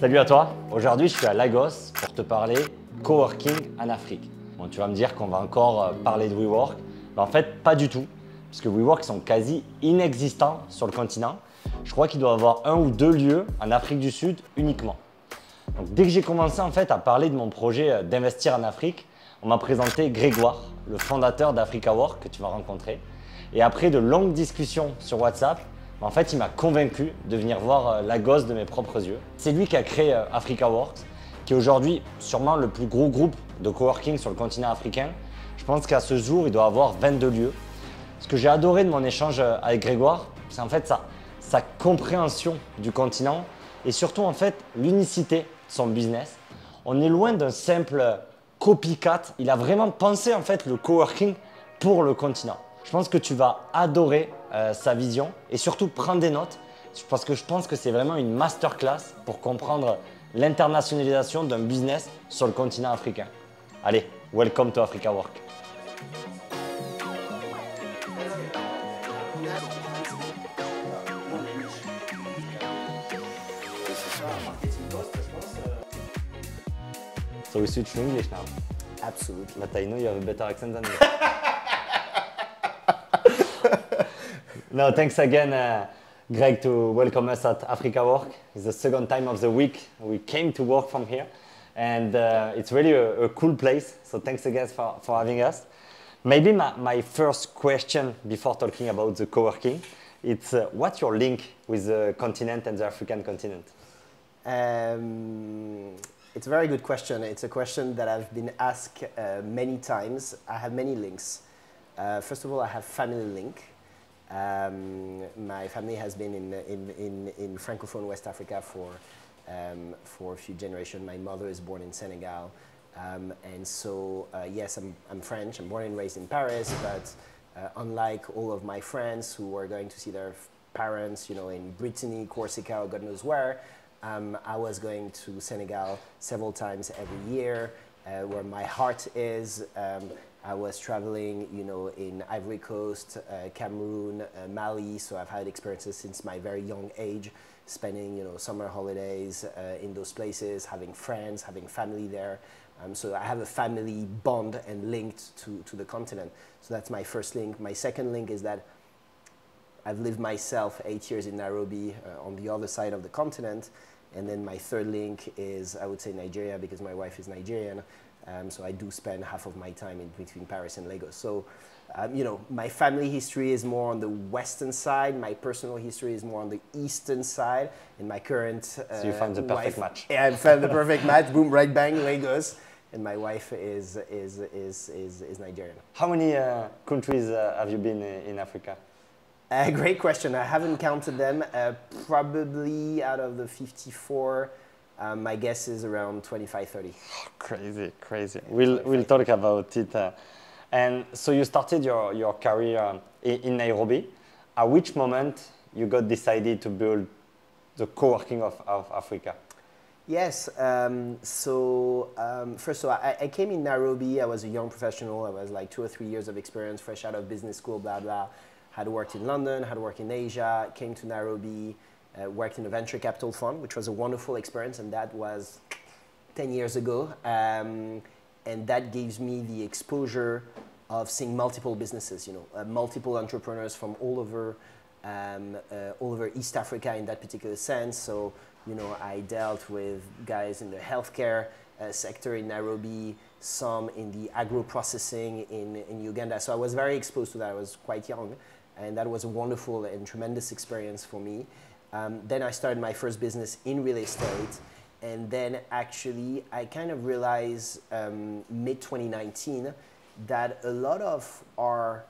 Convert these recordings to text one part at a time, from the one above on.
Salut à toi, aujourd'hui je suis à Lagos pour te parler coworking en Afrique. Bon, tu vas me dire qu'on va encore parler de WeWork, mais en fait pas du tout, parce que WeWork sont quasi inexistants sur le continent. Je crois qu'il doit y avoir 1 ou 2 lieux en Afrique du Sud uniquement. Donc, dès que j'ai commencé en fait à parler de mon projet d'investir en Afrique, on m'a présenté Grégoire, le fondateur d'Africaworks que tu vas rencontrer. Et après de longues discussions sur WhatsApp, en fait, il m'a convaincu de venir voir Lagos de mes propres yeux. C'est lui qui a créé Africaworks, qui est aujourd'hui sûrement le plus gros groupe de coworking sur le continent africain. Je pense qu'à ce jour, il doit avoir 22 lieux. Ce que j'ai adoré de mon échange avec Grégoire, c'est en fait sa compréhension du continent et surtout en fait l'unicité de son business. On est loin d'un simple copycat. Il a vraiment pensé en fait le coworking pour le continent. Je pense que tu vas adorer sa vision et surtout prendre des notes parce que je pense que c'est vraiment une masterclass pour comprendre l'internationalisation d'un business sur le continent africain. Allez, welcome to Africaworks. So we switch to English now. Absolutely. But I know you have a better accent than me. No, thanks again, Greg, to welcome us at Africaworks. It's the second time of the week we came to work from here, and it's really a cool place. So thanks again for having us. Maybe my first question before talking about the coworking, it's what's your link with the continent and the African continent? It's a very good question. It's a question that I've been asked many times. I have many links. First of all, I have family link. My family has been in Francophone West Africa for a few generations. My mother is born in Senegal. And so, yes, I'm French. I'm born and raised in Paris, but unlike all of my friends who are going to see their parents, you know, in Brittany, Corsica, or God knows where, I was going to Senegal several times every year, where my heart is. I was traveling, you know, in Ivory Coast, Cameroon, Mali, so I've had experiences since my very young age, spending, you know, summer holidays in those places, having friends, having family there. So I have a family bond and linked to the continent. So that's my first link. My second link is that I've lived myself 8 years in Nairobi on the other side of the continent. And then my third link is, I would say, Nigeria, because my wife is Nigerian. So I do spend half of my time in between Paris and Lagos. So, you know, my family history is more on the western side. My personal history is more on the eastern side. And my current So you found the perfect match. Yeah, I found the perfect match. Boom, right bang, Lagos. And my wife is Nigerian. How many countries have you been in Africa? Great question. I haven't counted them. Probably out of the 54, my guess is around 25, 30. Crazy, crazy. We'll talk about it. And so you started your career in Nairobi. At which moment you got decided to build the co-working of Africa? Yes. First of all, I came in Nairobi. I was a young professional. I was like 2 or 3 years of experience, fresh out of business school, blah, blah. Had worked in London, had worked in Asia, came to Nairobi, worked in a venture capital fund, which was a wonderful experience, and that was 10 years ago. And that gives me the exposure of seeing multiple businesses, you know, multiple entrepreneurs from all over East Africa in that particular sense. So, you know, I dealt with guys in the healthcare sector in Nairobi, some in the agro-processing in Uganda. So I was very exposed to that. I was quite young, and that was a wonderful and tremendous experience for me. Then I started my first business in real estate, and then actually I kind of realized mid-2019 that a lot of our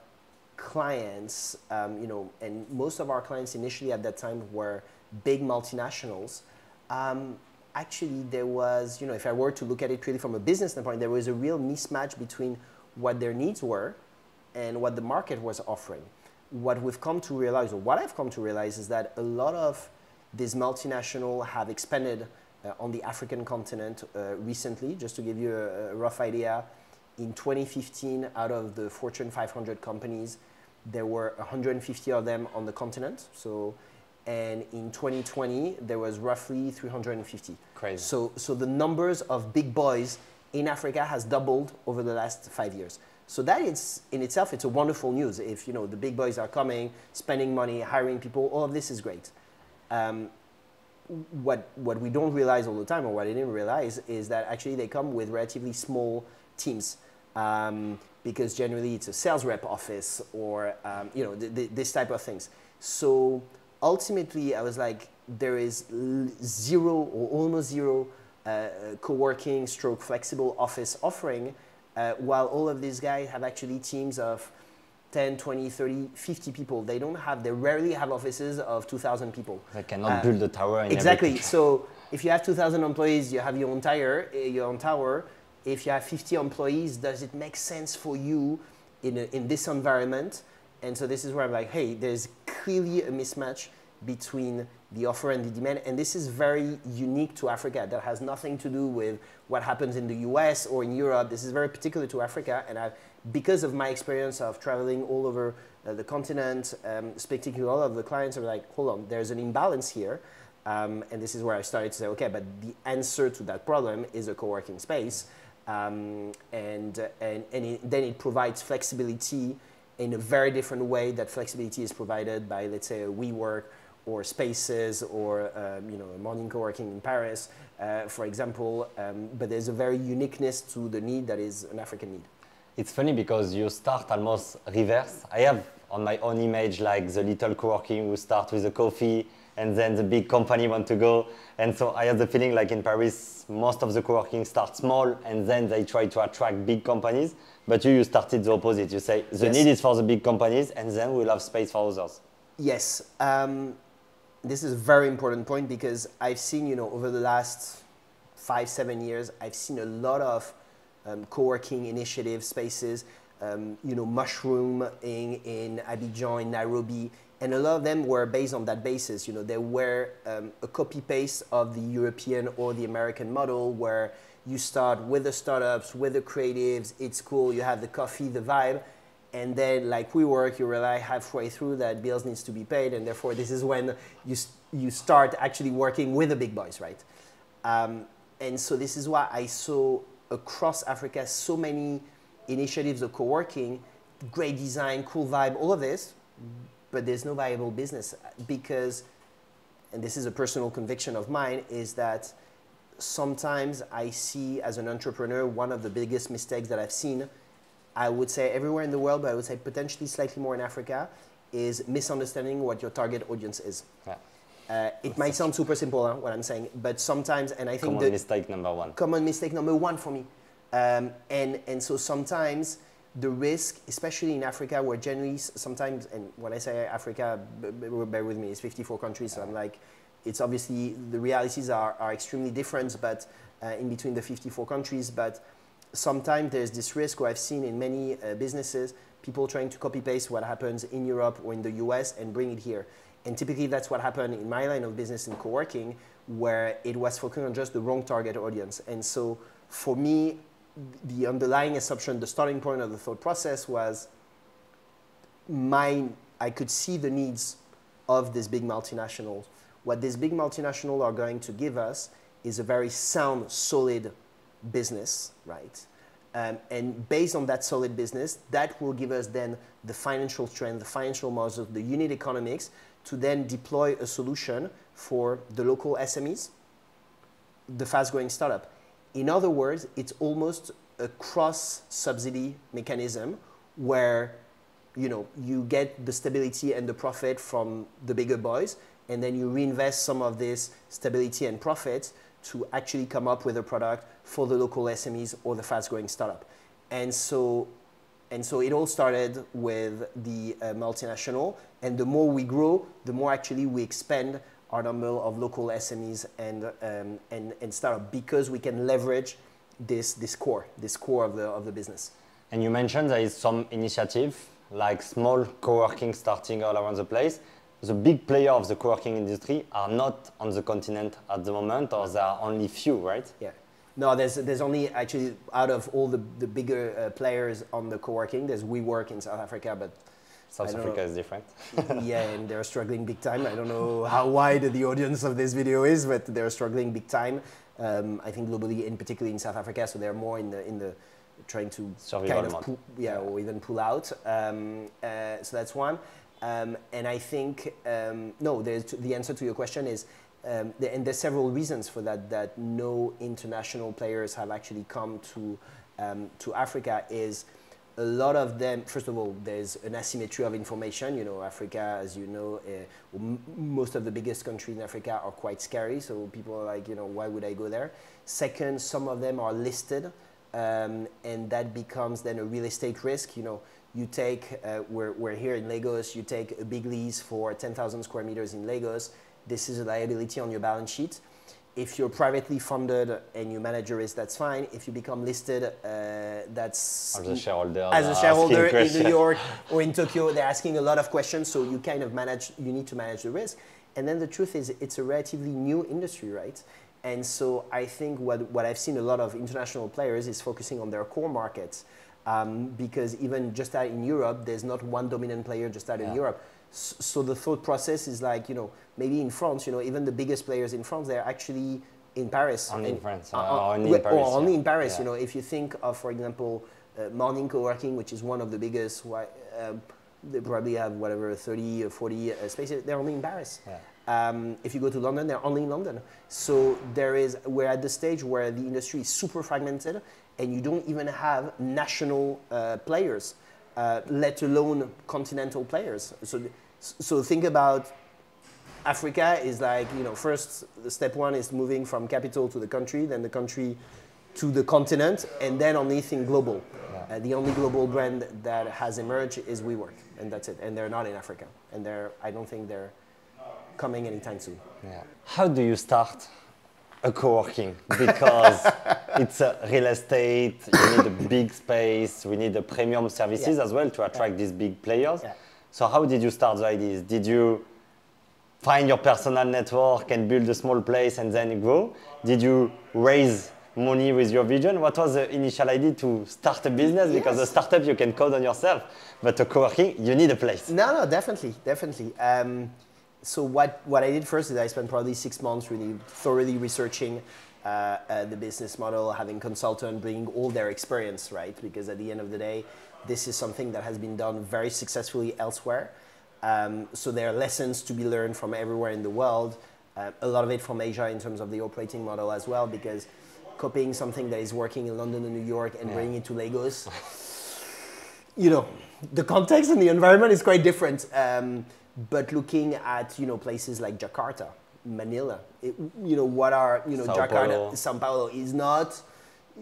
clients, you know, and most of our clients initially at that time were big multinationals. Actually, there was, you know, if I were to look at it purely from a business standpoint, there was a real mismatch between what their needs were and what the market was offering. What we've come to realize, or what I've come to realize, is that a lot of these multinationals have expanded on the African continent recently. Just to give you a rough idea, in 2015, out of the Fortune 500 companies, there were 150 of them on the continent. So and in 2020 there was roughly 350. Crazy. So the numbers of big boys in Africa has doubled over the last 5 years. So that is in itself, it's a wonderful news. If you know the big boys are coming, spending money, hiring people, all of this is great. What we don't realize all the time, or what I didn't realize, is that actually they come with relatively small teams, because generally it's a sales rep office or you know this type of things. So ultimately, I was like, there is zero or almost zero co-working stroke flexible office offering, while all of these guys have actually teams of 10, 20, 30, 50 people. They rarely have offices of 2,000 people. They cannot build a tower in exactly. everything. So if you have 2,000 employees, you have your own tower. If you have 50 employees, does it make sense for you in this environment? And so this is where I'm like, hey, there's clearly a mismatch between the offer and the demand. And this is very unique to Africa. That has nothing to do with what happens in the US or in Europe. This is very particular to Africa. And because of my experience of traveling all over the continent, speaking to all of the clients, I'm like, hold on, there's an imbalance here. And this is where I started to say, okay, but the answer to that problem is a co-working space. Then it provides flexibility in a very different way that flexibility is provided by, let's say, a WeWork or Spaces or you know, a morning co-working in Paris, for example. But there's a very uniqueness to the need that is an African need. It's funny because you start almost reverse. I have on my own image like the little co-working who start with a coffee and then the big company want to go. And so I have the feeling like in Paris, most of the co-working start small and then they try to attract big companies. But you started the opposite. You say the need is for the big companies and then we'll have space for others. Yes. This is a very important point because I've seen, you know, over the last 5, 7 years, I've seen a lot of co-working initiative spaces, you know, mushrooming in Abidjan, in Nairobi, and a lot of them were based on that basis. You know, they were a copy-paste of the European or the American model where you start with the startups, with the creatives, it's cool, you have the coffee, the vibe, and then like WeWork, you realize halfway through that bills needs to be paid, and therefore this is when you start actually working with the big boys, right? And so this is why I saw across Africa so many initiatives of co-working, great design, cool vibe, all of this, but there's no viable business because, and this is a personal conviction of mine, is that sometimes I see as an entrepreneur, one of the biggest mistakes that I've seen, I would say everywhere in the world, but I would say potentially slightly more in Africa, is misunderstanding what your target audience is. Yeah. It might sound super simple, what I'm saying, but sometimes, and I think common mistake number one. Common mistake number one for me. And so sometimes the risk, especially in Africa, where generally sometimes, and when I say Africa, bear with me, it's 54 countries, so I'm like, it's obviously, the realities are extremely different, but in between the 54 countries, but sometimes there's this risk where I've seen in many businesses, people trying to copy-paste what happens in Europe or in the US and bring it here. And typically that's what happened in my line of business in co-working, where it was focusing on just the wrong target audience. And so for me, the underlying assumption, the starting point of the thought process was I could see the needs of these big multinationals. What these big multinationals are going to give us is a very sound, solid business, right? And based on that solid business, that will give us then the financial strength, the financial muscle, the unit economics to then deploy a solution for the local SMEs, the fast-growing startup. In other words, it's almost a cross-subsidy mechanism where you get the stability and the profit from the bigger boys, and then you reinvest some of this stability and profits to actually come up with a product for the local SMEs or the fast-growing startup. And so it all started with the multinational, and the more we grow, the more actually we expand our number of local SMEs and startup, because we can leverage this core of the business. And you mentioned there is some initiative like small co-working starting all around the place. The big players of the co-working industry are not on the continent at the moment, or there are only few, right? Yeah. No, there's only actually, out of all the bigger players on the co-working, there's WeWork in South Africa, but South Africa is different. Yeah, and they're struggling big time. I don't know how wide the audience of this video is, but they're struggling big time. I think globally, and particularly in South Africa, so they're more in the trying to survival kind of pull, or even pull out. So that's one. And I think no, the answer to your question is, and there's several reasons for that. That no international players have actually come to Africa. Is a lot of them, first of all, there's an asymmetry of information. You know, Africa, as you know, most of the biggest countries in Africa are quite scary. So people are like, you know, why would I go there? Second, some of them are listed, and that becomes then a real estate risk. You know, you take, we're here in Lagos, you take a big lease for 10,000 square meters in Lagos. This is a liability on your balance sheet. If you're privately funded and you manage your risk, that's fine. If you become listed, that's... As a shareholder. As a shareholder in New York or in Tokyo, they're asking a lot of questions, so you kind of you need to manage the risk. And then the truth is, it's a relatively new industry, right? And so I think what I've seen a lot of international players is focusing on their core markets. Because even just out in Europe, there's not one dominant player just out in Europe. So the thought process is like, you know, maybe in France, you know, even the biggest players in France, they're actually in Paris. Only in France, only in Paris. Or only in Paris, you know, if you think of, for example, Morning Coworking, which is one of the biggest, they probably have whatever, 30 or 40 spaces, they're only in Paris. If you go to London, they're only in London. So we're at the stage where the industry is super fragmented and you don't even have national players, let alone continental players. So think about Africa is like, you know, first the step one is moving from capital to the country, then the country to the continent, and then anything global. The only global brand that has emerged is WeWork, and that's it. And they're not in Africa, and I don't think they're coming anytime soon. How do you start a coworking? Because it's a real estate, you need a big space, we need the premium services as well to attract these big players. So how did you start the ideas? Did you find your personal network and build a small place and then grow? Did you raise money with your vision? What was the initial idea to start a business? Because a startup you can code on yourself, but a coworking, you need a place. No, definitely. So what I did first is I spent probably 6 months really thoroughly researching the business model, having consultants bring all their experience, right? Because at the end of the day, this is something that has been done very successfully elsewhere. So there are lessons to be learned from everywhere in the world, a lot of it from Asia in terms of the operating model as well, because copying something that is working in London and New York and bringing it to Lagos, you know, the context and the environment is quite different. But looking at, you know, places like Jakarta, Manila, you know, what are, you know, Jakarta, Sao Paulo is not,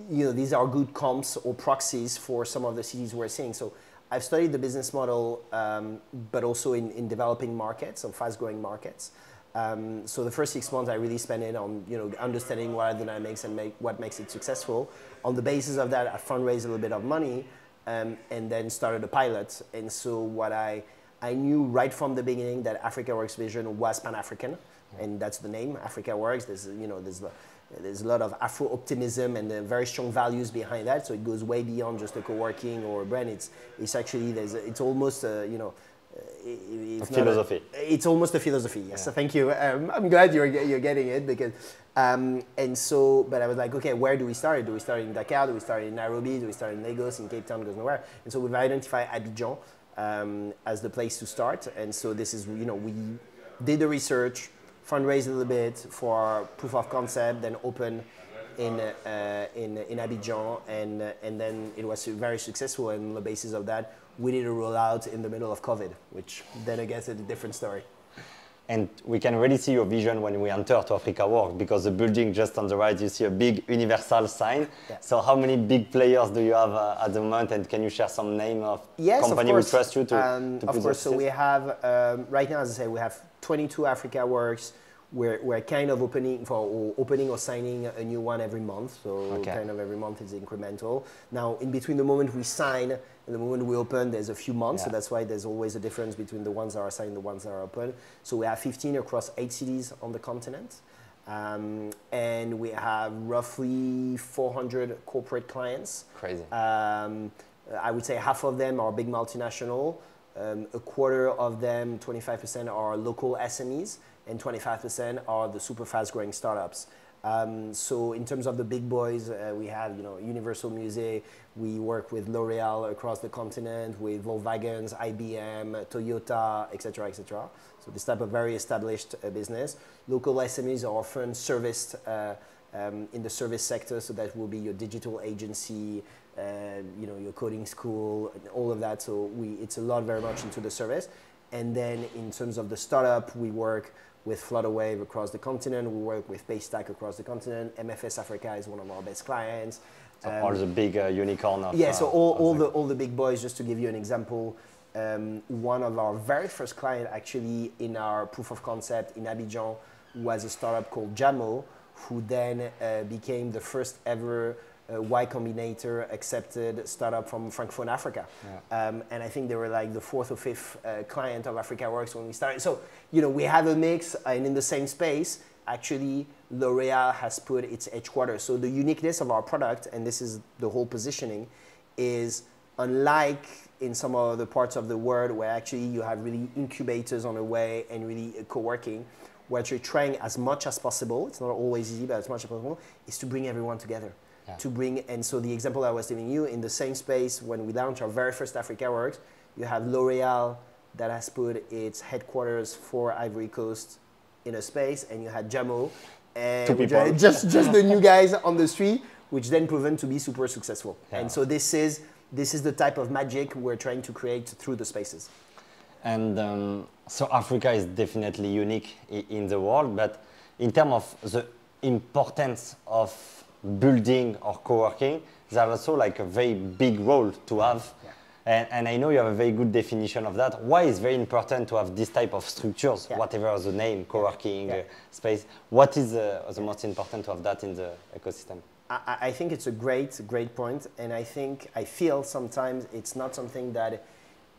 you know, these are good comps or proxies for some of the cities we're seeing. So I've studied the business model, but also in developing markets, or fast-growing markets. So the first 6 months I really spent it on, you know, understanding what are the dynamics and what makes it successful. On the basis of that, I fundraised a little bit of money and then started a pilot. And so what I knew right from the beginning that Africaworks vision was Pan-African, and that's the name, Africaworks. There's, you know, there's a lot of Afro-optimism and very strong values behind that. So it goes way beyond just a co-working or a brand. It's actually, it's almost, you know, it's a philosophy. It's almost a philosophy, yes. So thank you. I'm glad you're getting it because, and so, but I was like, okay, where do we start? Do we start in Dakar? Do we start in Nairobi? Do we start in Lagos? In Cape Town? Goes nowhere. And so we've identified Abidjan as the place to start. And so this is, you know, we did the research, fundraised a little bit for proof of concept, then open in Abidjan, and then it was very successful. And on the basis of that, we did a rollout in the middle of COVID, which then I guess is a different story. And we can really see your vision when we enter to Africaworks, because the building just on the right, you see a big universal sign. So how many big players do you have at the moment, and can you share some name of company who trust you to put Of course, so we have, right now, as I say, we have 22 Africaworks. We're kind of opening or signing a new one every month. So kind of every month is incremental. Now, in between the moment we sign and the moment we open, there's a few months. So that's why there's always a difference between the ones that are signed and the ones that are open. So we have 15 across 8 cities on the continent. And we have roughly 400 corporate clients. Crazy. I would say half of them are big multinational. A quarter of them, 25%, are local SMEs, and 25% are the super fast growing startups. So in terms of the big boys, we have Universal Music. We work with L'Oreal across the continent, with Volkswagen, IBM, Toyota, etc., etc. So this type of very established business. Local SMEs are often serviced in the service sector, so that will be your digital agency, your coding school, all of that. So it's a lot very much into the service. And then in terms of the startup, we work with Flutterwave across the continent. We work with Paystack across the continent. MFS Africa is one of our best clients. So all the big unicorn of yeah, so all the big boys. Just to give you an example, one of our very first clients actually in our proof of concept in Abidjan was a startup called Jamo, who then became the first ever Y Combinator accepted startup from Francophone Africa. Yeah. And I think they were like the fourth or fifth client of Africaworks when we started. So, we have a mix, and in the same space, actually, L'Oreal has put its headquarters. So the uniqueness of our product, and this is the whole positioning, is unlike in some other parts of the world where actually you have really incubators on the way and really co-working, what you're trying as much as possible, it's not always easy, but as much as possible, is to bring everyone together. Yeah. And so the example I was giving you, in the same space, when we launched our very first Africaworks, you have L'Oreal that has put its headquarters for Ivory Coast in a space, and you had Jamo, and just the new guys on the street, which then proven to be super successful. Yeah. And so this is the type of magic we're trying to create through the spaces. And so Africa is definitely unique in the world, but in terms of the importance of building or co-working, there's also like a very big role to have. Yeah. And I know you have a very good definition of that. Why is very important to have this type of structures, yeah, whatever the name, co-working, yeah, space? What is the most important to have that in the ecosystem? I think it's a great point, and I feel sometimes it's not something that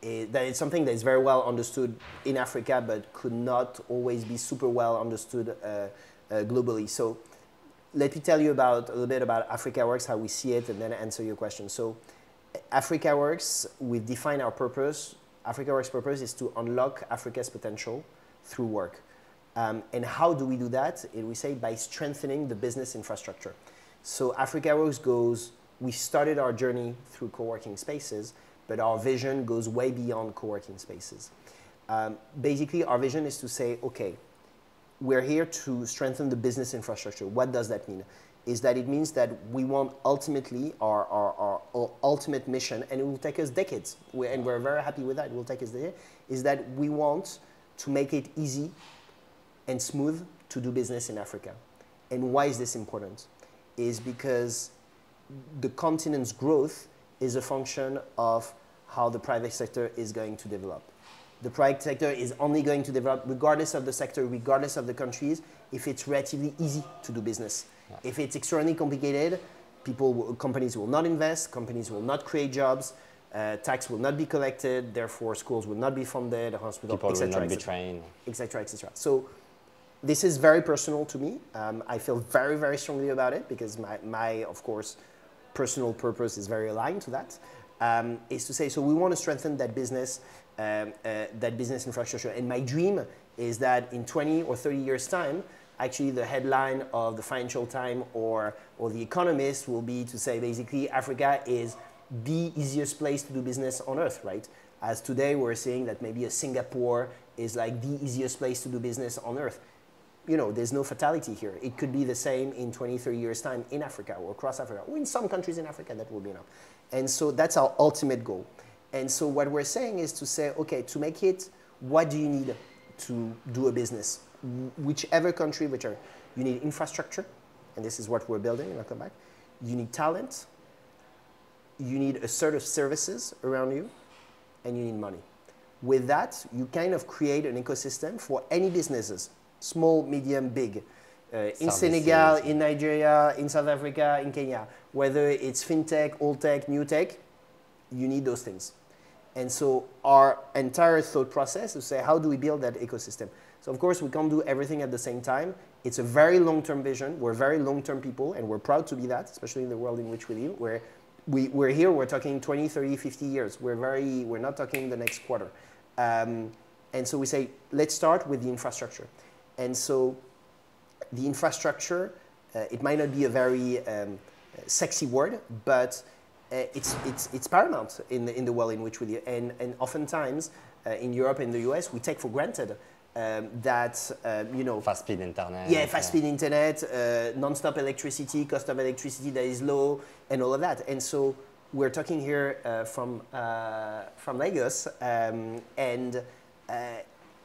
it's something that is very well understood in Africa, but could not always be super well understood globally. So let me tell you a little bit about Africaworks, how we see it, and then answer your question. So Africaworks, we've defined our purpose. Africaworks' purpose is to unlock Africa's potential through work. And how do we do that? We say by strengthening the business infrastructure. So Africaworks we started our journey through co-working spaces, but our vision goes way beyond co-working spaces. Basically, our vision is to say, okay, we're here to strengthen the business infrastructure. What does that mean? It means that we want ultimately our ultimate mission, and it will take us decades, and we're very happy with that, it will take us decades, is that we want to make it easy and smooth to do business in Africa. And why is this important? Is because the continent's growth is a function of how the private sector is going to develop. The private sector is only going to develop, regardless of the sector, regardless of the countries, if it's relatively easy to do business. Yeah. If it's extremely complicated, companies will not invest, companies will not create jobs, tax will not be collected, therefore schools will not be funded, hospitals, people will not be trained, etc., etc. So this is very personal to me. I feel very, very strongly about it because my, of course, personal purpose is very aligned to that. Is to say, so we want to strengthen that business infrastructure. And my dream is that in 20 or 30 years' time, actually the headline of the Financial Times or the Economist will be to say, basically, Africa is the easiest place to do business on earth, right? As today we're saying that maybe a Singapore is like the easiest place to do business on earth. There's no fatality here. It could be the same in 20, 30 years' time in Africa or across Africa, or in some countries in Africa, that will be enough. And so that's our ultimate goal. And so what we're saying is to say, okay, to make it, what do you need to do a business? Whichever country, you need infrastructure, and this is what we're building, and I'll come back. You need talent, you need a set of services around you, and you need money. With that, you kind of create an ecosystem for any businesses, small, medium, big, in Senegal, in Nigeria, in South Africa, in Kenya. Whether it's fintech, old tech, new tech, you need those things. And so our entire thought process is to say, how do we build that ecosystem? So of course, we can't do everything at the same time. It's a very long-term vision. We're very long-term people, and we're proud to be that, especially in the world in which we live, where we're here, we're talking 20, 30, 50 years. We're not talking the next quarter. And so we say, let's start with the infrastructure. And so the infrastructure, it might not be a very sexy word, but it's paramount in the world in which we live. And oftentimes in Europe and the US, we take for granted that, you know, fast speed internet. Yeah, fast speed internet, non-stop electricity, cost of electricity that is low, and all of that. And so we're talking here from Lagos, and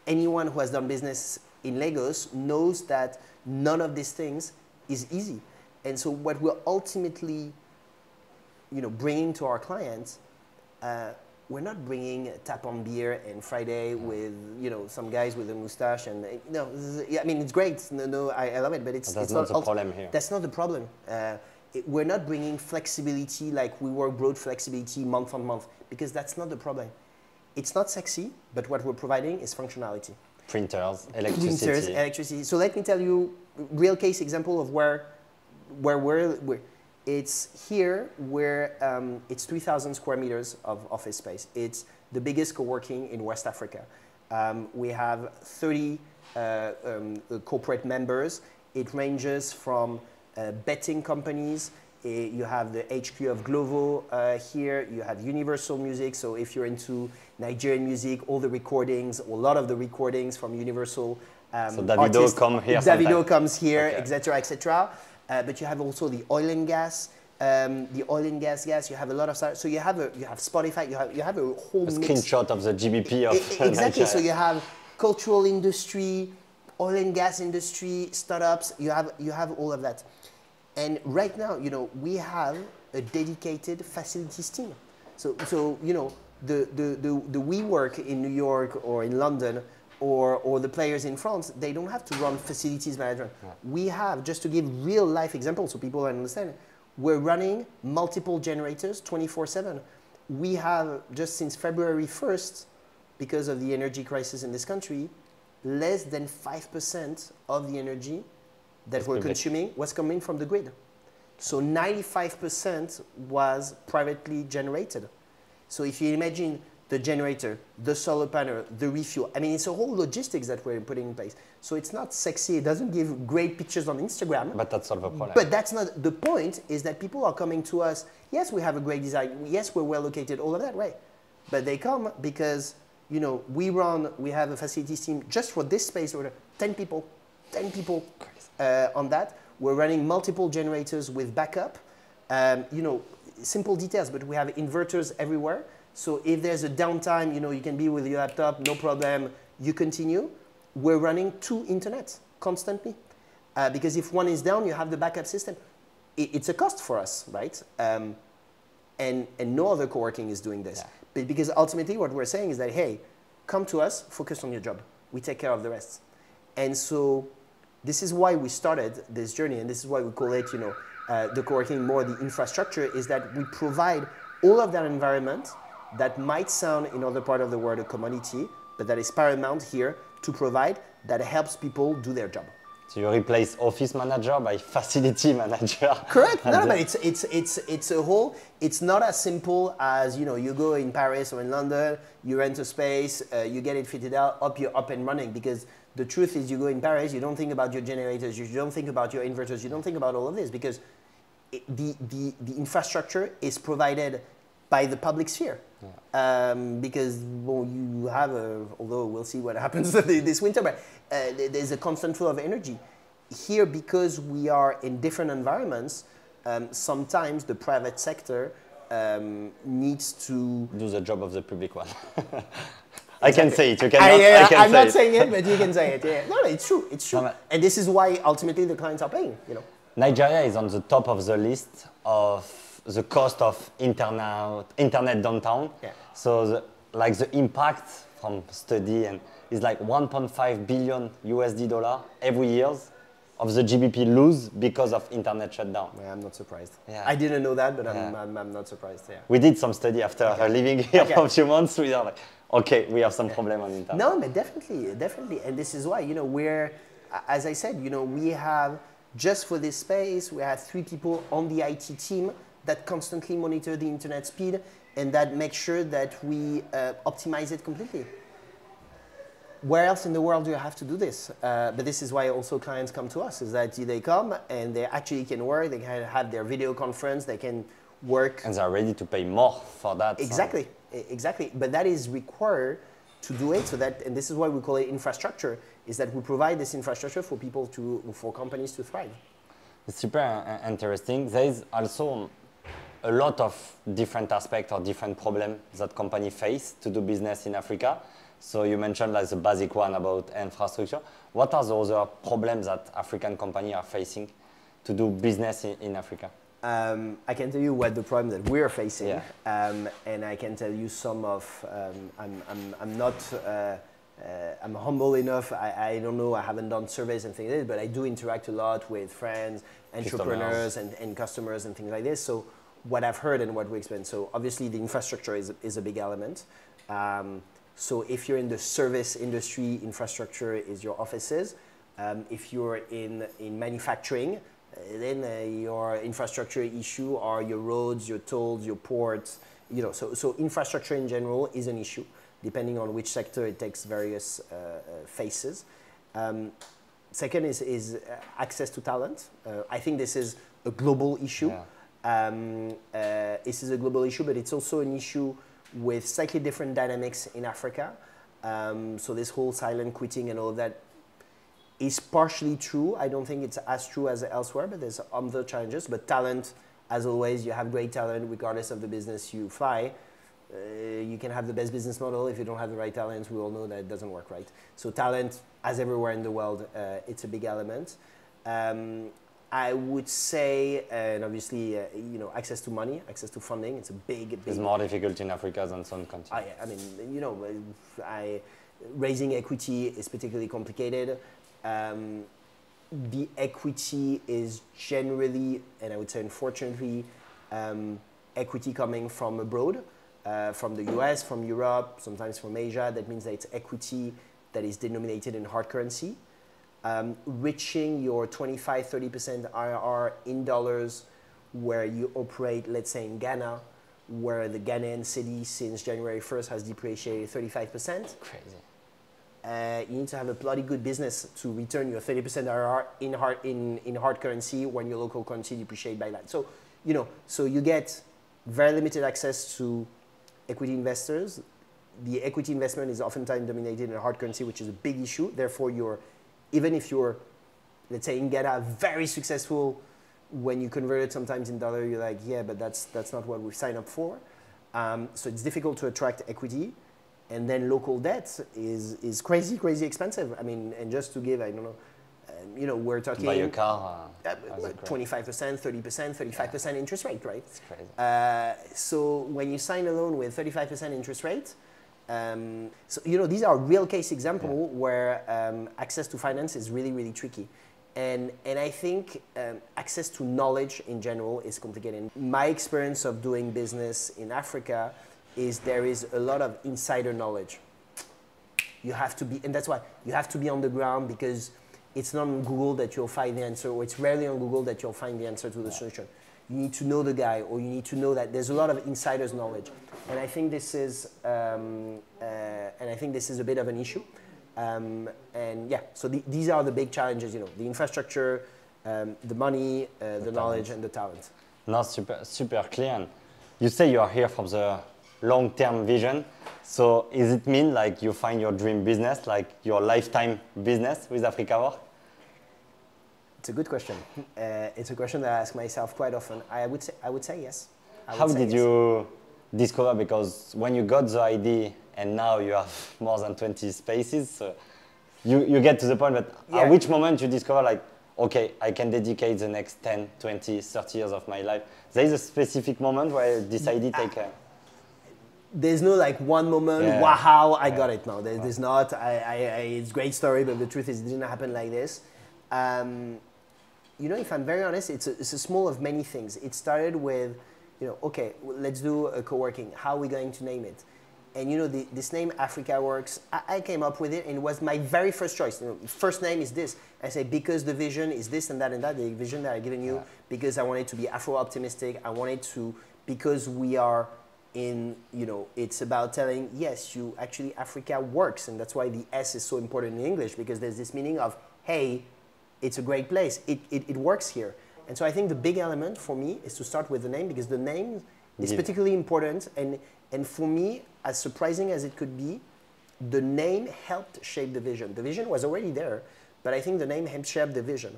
anyone who has done business in Lagos knows that none of these things is easy. And so what we're ultimately, you know, bringing to our clients, we're not bringing tap on beer and Friday with, you know, some guys with a mustache and, you know, I mean, it's great. No, I love it, but it's not the problem here. That's not the problem. We're not bringing flexibility like WeWork brought flexibility month on month, because that's not the problem. It's not sexy, but what we're providing is functionality. Printers, electricity. So let me tell you real case example of where we're. It's here where it's 3,000 square meters of office space. It's the biggest coworking in West Africa. We have 30 corporate members. It ranges from betting companies. You have the HQ of Glovo here. You have Universal Music. So if you're into Nigerian music, all the recordings, a lot of the recordings from Universal. So Davido comes here, okay. etc., etc. But you have also the oil and gas. You have a lot of stuff. So you have Spotify. You have a whole mix. Screenshot of the GBP of exactly. Nigeria. So you have cultural industry, oil and gas industry, startups. You have all of that. And right now, you know, we have a dedicated facilities team. So you know, the WeWork in New York or in London or the players in France, they don't have to run facilities management. Yeah. We have, just to give real life examples so people understand, we're running multiple generators 24/7. We have, just since February 1st, because of the energy crisis in this country, less than 5% of the energy that we're consuming was coming from the grid. So 95% was privately generated. So if you imagine the generator, the solar panel, the refuel, I mean, it's a whole logistics that we're putting in place. So it's not sexy, it doesn't give great pictures on Instagram. But that's not the problem. But that's not, the point is that people are coming to us, yes, we have a great design, yes, we're well located, all of that, right? But they come because, you know, we have a facilities team just for this space, or 10 people on that. We're running multiple generators with backup. You know, simple details, but we have inverters everywhere. So if there's a downtime, you know, you can be with your laptop, no problem, you continue. We're running 2 internets constantly. Because if one is down, you have the backup system. It's a cost for us, right? And no other coworking is doing this. Yeah. But because ultimately what we're saying is that, hey, come to us, focus on your job. We take care of the rest. And so this is why we started this journey, and this is why we call it, you know, the coworking more the infrastructure, is that we provide all of that environment that might sound in other part of the world a commodity, but that is paramount here to provide, that helps people do their job. So you replace office manager by facility manager. Correct. No, but it's a whole. It's not as simple as, you know, you go in Paris or in London, you rent a space, you get it fitted out, you're up and running. Because the truth is, you go in Paris, you don't think about your generators, you don't think about your inverters, you don't think about all of this, because the infrastructure is provided by the public sphere. Yeah. Because, well, you have although we'll see what happens this winter, but there's a constant flow of energy. Here, because we are in different environments, sometimes the private sector needs to do the job of the public one. Exactly. I can say it, you cannot. I'm not saying it, but you can say it. Yeah. No, it's true, it's true. No, and this is why ultimately the clients are paying, you know. Nigeria is on the top of the list of the cost of internet downtown. Yeah. So the impact from study and is like 1.5 billion USD every year of the GBP lose because of internet shutdown. Yeah, I'm not surprised. Yeah. I didn't know that, but I'm not surprised. Yeah. We did some study after living here for a few months. We are like, okay, we have some problem on internet. No, but definitely. And this is why, you know, we're, as I said, you know, we have, just for this space, we have 3 people on the IT team that constantly monitor the internet speed and that make sure that we optimize it completely. Where else in the world do you have to do this? But this is why also clients come to us, is that they come and they actually can work, they can have their video conference, they can work. And they're ready to pay more for that. Exactly, exactly. But that is required to do it, so that, and this is why we call it infrastructure, is that we provide this infrastructure for people to, for companies to thrive. It's super interesting. There is also a lot of different aspects or different problems that companies face to do business in Africa. So you mentioned like the basic one about infrastructure. What are the other problems that African companies are facing to do business in Africa? I can tell you what the problem that we're facing, yeah. And I can tell you some of. I'm not. I'm humble enough. I don't know. I haven't done surveys and things like this, but I do interact a lot with friends, entrepreneurs, and customers and things like this. So what I've heard and what we experience. So obviously the infrastructure is a big element. So if you're in the service industry, infrastructure is your offices. If you're in manufacturing, then your infrastructure issue are your roads, your tolls, your ports. You know, so infrastructure in general is an issue, depending on which sector it takes various faces. Second is access to talent. I think this is a global issue. Yeah. This is a global issue, but it's also an issue with slightly different dynamics in Africa. So this whole silent quitting and all of that is partially true. I don't think it's as true as elsewhere, but there's other challenges. But talent, as always, you have great talent regardless of the business you fly. You can have the best business model. If you don't have the right talent, we all know that it doesn't work, right? So talent, as everywhere in the world, it's a big element. I would say, and obviously, you know, access to money, access to funding, it's a big. It's more difficult in Africa than some countries. Yeah, I mean, you know, raising equity is particularly complicated. The equity is generally, and I would say unfortunately, equity coming from abroad, from the US, from Europe, sometimes from Asia. That means that it's equity that is denominated in hard currency. Reaching your 25–30% IRR in dollars where you operate, let's say in Ghana, where the Ghanaian cedi since January 1st has depreciated 35%. Crazy. You need to have a bloody good business to return your 30% IRR in hard currency when your local currency depreciates by that. So, you know, so you get very limited access to equity investors. The equity investment is oftentimes dominated in hard currency, which is a big issue. Therefore, even if you're, let's say in Ghana, very successful, when you convert it sometimes in dollar, you're like, yeah, but that's not what we've signed up for. So it's difficult to attract equity. And then local debt is crazy expensive. I mean, and just to give, I don't know, you know, we're talking buy a car, 25%, 30%, 35% interest rate, right? It's crazy. So when you sign a loan with 35% interest rate, so you know, these are real case examples where access to finance is really tricky. And I think access to knowledge in general is complicated. My experience of doing business in Africa is there is a lot of insider knowledge. You have to be, and that's why you have to be on the ground, because it's not on Google that you'll find the answer, or it's rarely on Google that you'll find the answer to the solution. You need to know the guy, or you need to know that there's a lot of insider's knowledge. And I think this is, a bit of an issue. And yeah, so these are the big challenges, you know, the infrastructure, the money, the knowledge, and the talent. No, super clear. And you say you are here for the long-term vision. So is it mean like you find your dream business, like your lifetime business with Africaworks? It's a good question. It's a question that I ask myself quite often. I would say yes. How did you discover? Because when you got the idea and now you have more than 20 spaces, so you get to the point that at which moment you discover like, okay, I can dedicate the next 10, 20, 30 years of my life. There is a specific moment where I decided to take There's no like one moment, wow, I got it. No, there's not. It's a great story, but the truth is it didn't happen like this. You know, if I'm very honest, it's a small of many things. It started with, you know, okay, let's do a coworking. How are we going to name it? And you know, this name Africaworks, I came up with it, and it was my very first choice. You know, first name is this. I say because the vision is this and that, the vision that I've given you, because I wanted to be Afro-optimistic. I wanted to, because we are in, you know, it's about telling, yes, you actually, Africa works. And that's why the S is so important in English, because there's this meaning of, hey, it's a great place. It works here. And so I think the big element for me is to start with the name, because the name is particularly important. And for me, as surprising as it could be, the name helped shape the vision. The vision was already there, but I think the name helped shape the vision.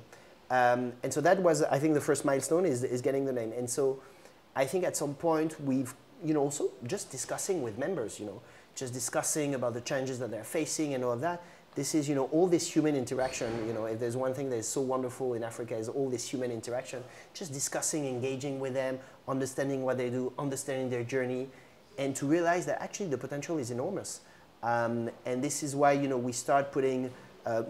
And so that was, I think, the first milestone is getting the name. And so I think at some point we've, you know, also just discussing with members, you know, just discussing about the challenges that they're facing and all of that. This is, you know, all this human interaction. You know, if there's one thing that is so wonderful in Africa is all this human interaction. Just discussing, engaging with them, understanding what they do, understanding their journey, and to realize that actually the potential is enormous. And this is why, you know, we start putting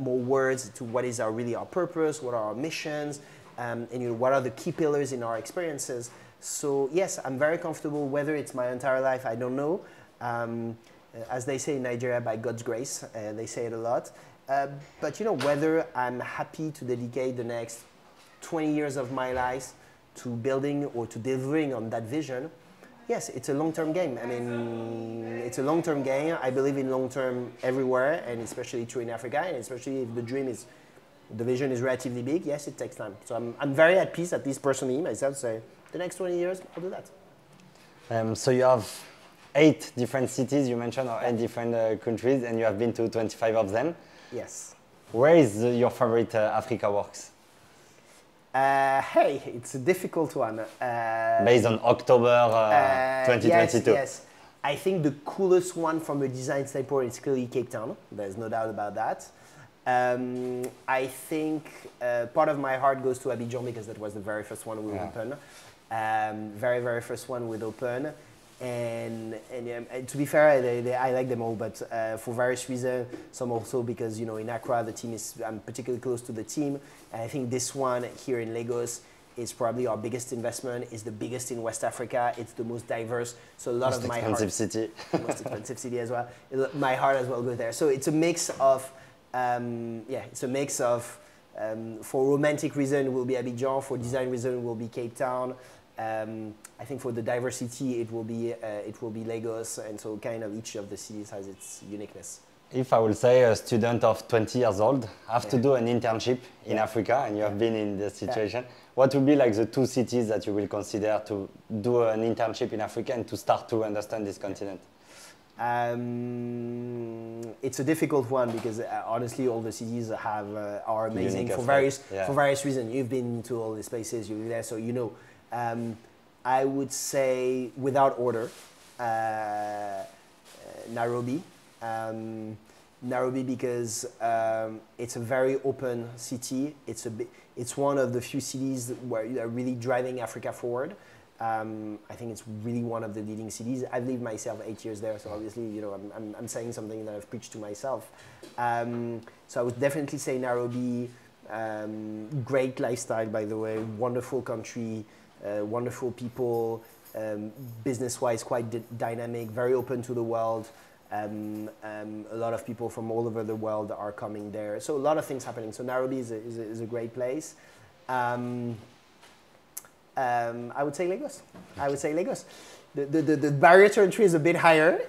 more words to what is really our purpose, what are our missions, and you know, what are the key pillars in our experiences. So yes, I'm very comfortable, whether it's my entire life, I don't know. As they say in Nigeria, by God's grace, they say it a lot. But you know, whether I'm happy to dedicate the next 20 years of my life to building or to delivering on that vision, yes, it's a long-term game. I mean, it's a long-term game. I believe in long-term everywhere, and especially true in Africa, and especially if the vision is relatively big, yes, it takes time. So I'm very at peace, at least personally, myself, say, the next 20 years, I'll do that. So you have 8 different cities, you mentioned, or 8 different countries, and you have been to 25 of them. Yes. Where is your favorite Africaworks? Hey, it's a difficult one. Based on October 2022. Yes. I think the coolest one from a design standpoint is clearly Cape Town. There's no doubt about that. I think part of my heart goes to Abidjan, because that was the very first one we opened. Very first one we opened. And to be fair, I like them all, but for various reasons. Some also because, you know, in Accra, the team is, I'm particularly close to the team. And I think this one here in Lagos is probably our biggest investment. It's the biggest in West Africa. It's the most diverse. So a lot of my heart. Most expensive city. Most expensive city as well. My heart as well goes there. So it's a mix of, it's a mix of, for romantic reason, it will be Abidjan. For design reason, it will be Cape Town. I think for the diversity, it will be Lagos, and so kind of each of the cities has its uniqueness. If I will say a student of 20 years old have to do an internship in Africa, and you have been in this situation, what would be like the 2 cities that you will consider to do an internship in Africa and to start to understand this continent? It's a difficult one, because honestly, all the cities are amazing for various reasons. You've been to all these places, you've been there, so you know. I would say, without order, Nairobi. Nairobi because it's a very open city. It's one of the few cities where you are really driving Africa forward. I think it's really one of the leading cities. I've lived myself 8 years there, so obviously, you know, I'm saying something that I've preached to myself. So I would definitely say Nairobi. Great lifestyle, by the way. Wonderful country. Wonderful people, business-wise quite dynamic, very open to the world. A lot of people from all over the world are coming there. So a lot of things happening. So Nairobi is a great place. I would say Lagos. The barrier to entry is a bit higher.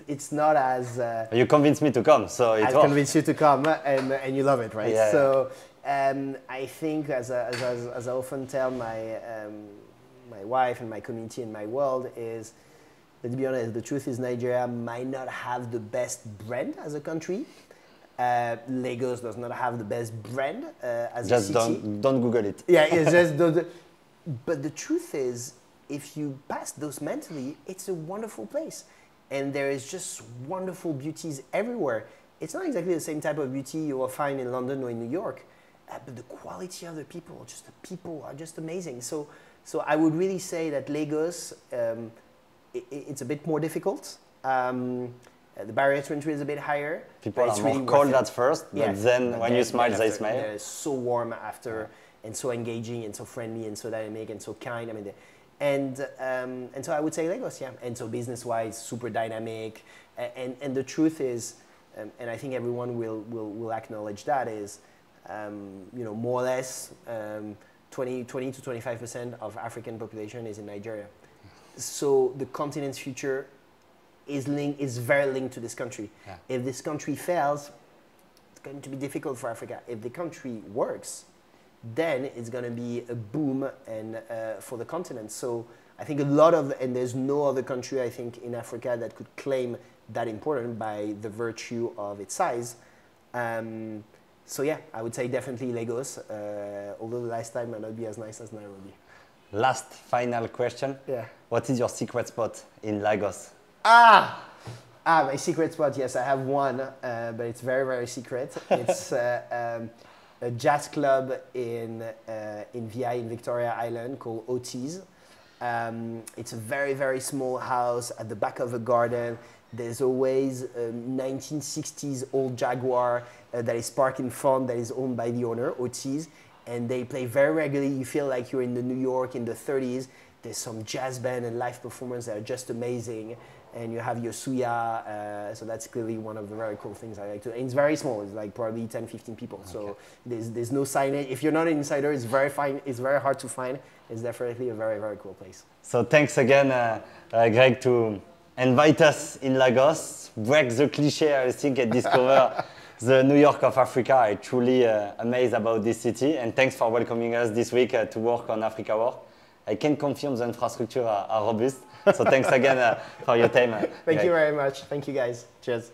It's not as... you convinced me to come, so it I convinced you to come, and you love it, right? Yeah. So I think, as I often tell my wife and my community and my world, is, let's be honest, the truth is Nigeria might not have the best brand as a country. Lagos does not have the best brand as a city. Just don't Google it. Yeah, it's just don't. But the truth is, if you pass those mentally, it's a wonderful place. And there is just wonderful beauties everywhere. It's not exactly the same type of beauty you will find in London or in New York, but the quality of the people are just amazing. So I would really say that Lagos, it's a bit more difficult. The barrier to entry is a bit higher. People are more cold at first, but then when you smile, they smile. They're so warm after, and so engaging, and so friendly, and so dynamic, and so kind. I mean, And so I would say Lagos, yeah. And so business-wise, super dynamic. And the truth is, and I think everyone will acknowledge that, is more or less 20 to 25% of African population is in Nigeria. So the continent's future is very linked to this country. Yeah. If this country fails, it's going to be difficult for Africa. If the country works, then it's going to be a boom and for the continent. So I think and there's no other country, I think, in Africa that could claim that important by the virtue of its size. So yeah, I would say definitely Lagos, although the lifestyle might not be as nice as Nairobi. Last, final question. Yeah. What is your secret spot in Lagos? My secret spot, yes, I have one, but it's very, very secret. It's a jazz club in VI, in Victoria Island, called OT's. It's a very, very small house at the back of a garden. There's always a 1960s old Jaguar that is parked in front, that is owned by the owner, OT's. And they play very regularly. You feel like you're in New York in the 30s. There's some jazz band and live performance that are just amazing. And you have your suya, so that's clearly one of the very cool things I like to. And it's very small, it's like probably 10, 15 people. Okay. So there's no signage. If you're not an insider, it's very hard to find. It's definitely a very, very cool place. So thanks again, Greg, to invite us in Lagos, break the cliché, I think, and discover the New York of Africa. I'm truly amazed about this city. And thanks for welcoming us this week to work on Africaworks. I can confirm the infrastructure are robust. So thanks again for your time. Thank you very much. Thank you, guys. Cheers.